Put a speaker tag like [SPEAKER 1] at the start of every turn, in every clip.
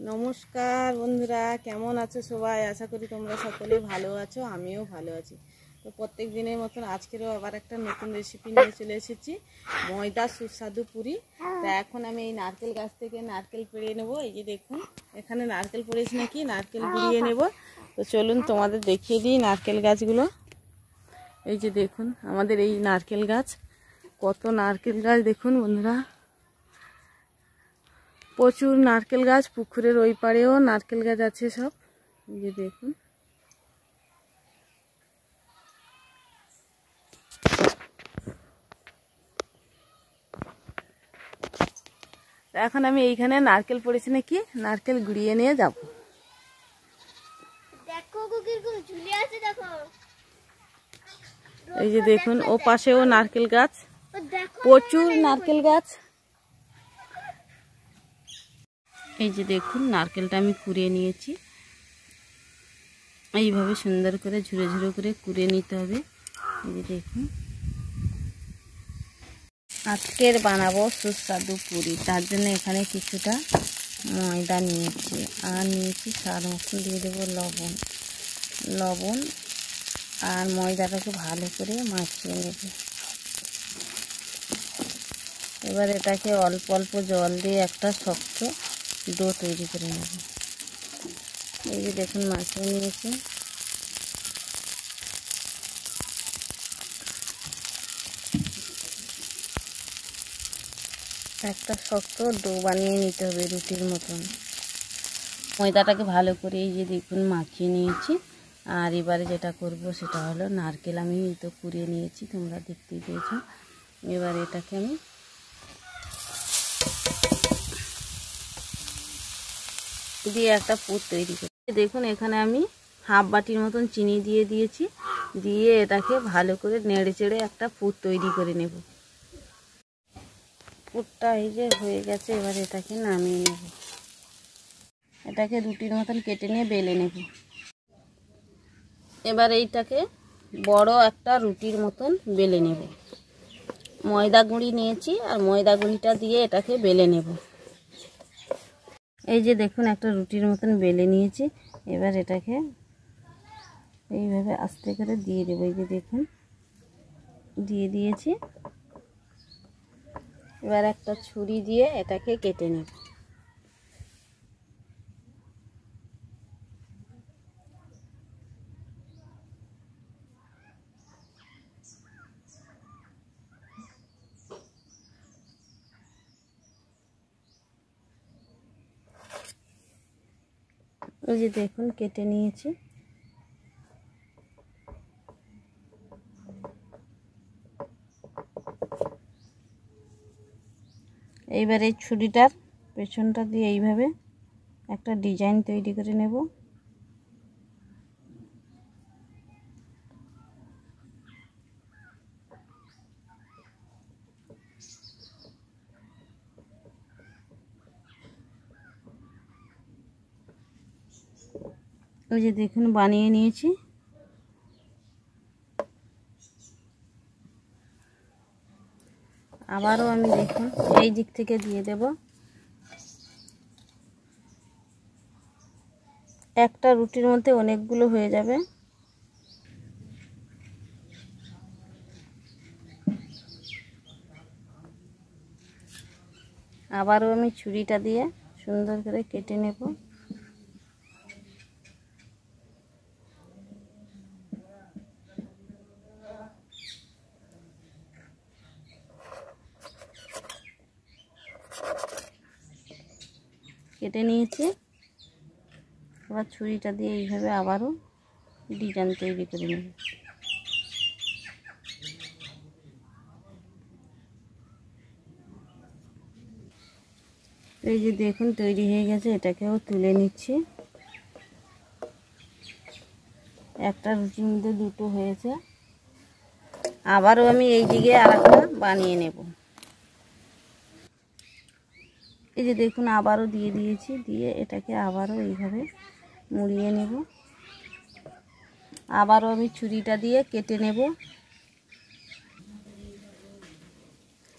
[SPEAKER 1] নমস্কার বন্ধুরা, কেমন আছো সবাই? আশা করি তোমরা সকলে ভালো আছো, আমিও ভালো আছি। তো প্রত্যেক দিনের মতন আজকেরও আবার একটা নতুন রেসিপি নিয়ে চলে এসেছি, ময়দার সুস্বাদু পুরি। তা এখন আমি এই নারকেল গাছ থেকে নারকেল পেড়ে নেবো। এই যে দেখুন, এখানে নারকেল পড়েছে নাকি, নারকেল কুড়িয়ে নেব। তো চলুন তোমাদের দেখিয়ে দিই নারকেল গাছগুলো। এই যে দেখুন আমাদের এই নারকেল গাছ, কত নারকেল গাছ দেখুন বন্ধুরা, প্রচুর নারকেল গাছ। পুকুরের ওই পাড়েও নারকেল গাছ আছে সব। এই যে দেখুন, এখন আমি এইখানে নারকেল পড়েছি নাকি, নারকেল গুড়িয়ে নিয়ে যাব। এই যে দেখুন, ও পাশেও নারকেল গাছ, প্রচুর নারকেল গাছ। এই যে দেখুন, নারকেলটা আমি কুড়িয়ে নিয়েছি। এইভাবে সুন্দর করে ঝুড়ো ঝুড়ো করে কুড়িয়ে নিতে হবে। এই যে দেখুন, আজকের বানাবো সুস্বাদু পুরি। তার জন্য এখানে কিছুটা ময়দা নিয়েছি, আর নিয়েছি স্বাদ মতো দিয়ে দেবো লবণ আর ময়দাটাকে ভালো করে মাখিয়ে নেব। এবার এটাকে অল্প অল্প জল দিয়ে একটা শক্ত ডো তৈরি করে নেব। এই যে দেখুন, মাখিয়ে নিয়েছি। একটা শক্ত ডো বানিয়ে নিতে হবে রুটির মতন। ময়দাটাকে ভালো করে এই যে দেখুন মাখিয়ে নিয়েছি। আর এবারে যেটা করব সেটা হলো, নারকেল আমি তো কুড়িয়ে নিয়েছি, তোমরা দেখতেই পেয়েছো। এবার এটাকে আমি দিয়ে একটা পুর তৈরি করি। দেখুন, এখানে আমি হাফ বাটির মতন চিনি দিয়ে দিয়েছি, দিয়ে এটাকে ভালো করে নেড়ে চেড়ে একটা পুর তৈরি করে নেব। পুরটা এই যে হয়ে গেছে, এবার এটাকে নামিয়ে নেব। এটাকে রুটির মতন কেটে নিয়ে বেলে নেব। এবার এইটাকে বড় একটা রুটির মতন বেলে নেব। ময়দা গুঁড়ি নিয়েছি, আর ময়দা গুঁড়িটা দিয়ে এটাকে বেলে নেব। এই যে দেখুন, একটা রুটির মতন বেলে নিয়েছি। এবার এটাকে এইভাবে আস্তে করে দিয়ে দেবো। এই যে দেখুন, দিয়ে দিয়েছি। এবার একটা ছুরি দিয়ে এটাকে কেটে নেব। এই যে দেখুন, কেটে নিয়েছি। এইবার এই ছুরিটার পেছনটা দিয়ে এইভাবে একটা ডিজাইন তৈরি করে নেব। ওই যে দেখুন, বানিয়ে নিয়েছি। আবারও আমি দেখুন এই দিক থেকে দিয়ে দেব। একটা রুটির মধ্যে অনেকগুলো হয়ে যাবে। আবারও আমি ছুরিটা দিয়ে সুন্দর করে কেটে নেব। কেটে নিয়েছি। এবার ছুরিটা দিয়ে এইভাবে আবারও ডিজাইন তৈরি করে নেব। এই যে দেখুন, তৈরি হয়ে গেছে। এটাকেও তুলে নিচ্ছি। একটা রুটির মধ্যে দুটো হয়েছে। আবারও আমি এই দিকে আরেকটা বানিয়ে নেব। এই যে দেখুন, আবারও দিয়ে দিয়েছি, দিয়ে এটাকে আবারও এইভাবে মুড়িয়ে নেব। আবারও আমি ছুরিটা দিয়ে কেটে নেব।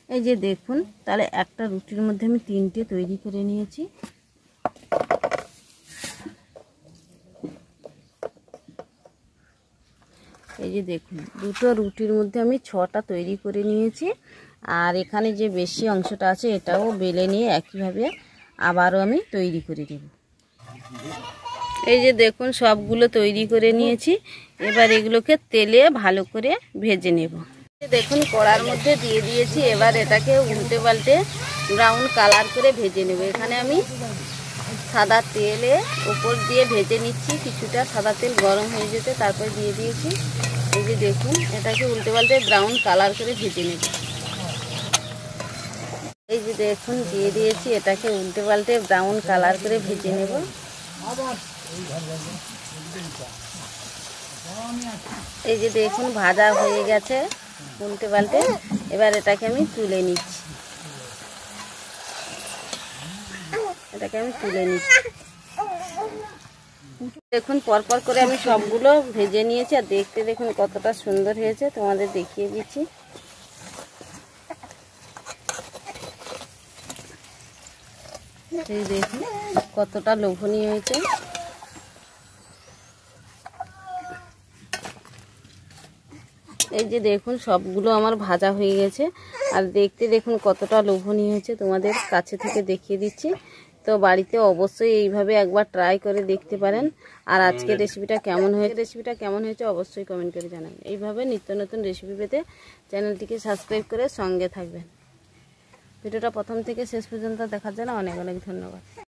[SPEAKER 1] এই যে দেখুন, তাহলে একটা রুটির মধ্যে আমি তিনটে তৈরি করে নিয়েছি।
[SPEAKER 2] এই যে দেখুন, দুটো রুটির মধ্যে আমি 6টা তৈরি করে নিয়েছি। আর এখানে যে বেশি অংশটা আছে এটাও বেলে নিয়ে একইভাবে আবারও আমি তৈরি করে দেব। এই যে দেখুন, সবগুলো তৈরি করে নিয়েছি। এবার এগুলোকে তেলে ভালো করে ভেজে নেব। দেখুন, কড়ার মধ্যে দিয়ে দিয়েছি। এবার এটাকে উল্টে পাল্টে ব্রাউন কালার করে ভেজে নেব। এখানে আমি সাদা তেলে উপর দিয়ে ভেজে নিচ্ছি। কিছুটা সাদা তেল গরম হয়ে যেতে তারপর দিয়ে দিয়েছি। এই যে দেখুন, এটাকে উল্টে পাল্টে ব্রাউন কালার করে ভেজে নেব। এই যে দেখুন, দিয়ে দিয়েছি। এটাকে উল্টে পাল্টে ব্রাউন কালার করে ভেজে নেব। এই যে দেখুন, ভাজা হয়ে গেছে উল্টে পাল্টে। এবার এটাকে আমি তুলে নিচ্ছি। দেখুন, পরপর করে আমি সবগুলো ভেজে নিয়েছি। আর দেখতে দেখুন কতটা সুন্দর হয়েছে, তোমাদের দেখিয়ে দিচ্ছি। এই দেখুন কতটা লোভনীয় হয়েছে। এই যে দেখুন, সবগুলো আমার ভাজা হয়ে গেছে। আর দেখতে দেখুন কতটা লোভনীয় হয়েছে, তোমাদের কাছে থেকে দেখিয়ে দিচ্ছি। তো বাড়িতে অবশ্যই এইভাবে একবার ট্রাই করে দেখতে পারেন। আর আজকের রেসিপিটা কেমন হয়েছে অবশ্যই কমেন্ট করে জানাবেন। এইভাবে নিত্য নতুন রেসিপি পেতে চ্যানেলটিকে সাবস্ক্রাইব করে সঙ্গে থাকবেন। ভিডিওটা প্রথম থেকে শেষ পর্যন্ত দেখার জন্য অনেক অনেক ধন্যবাদ।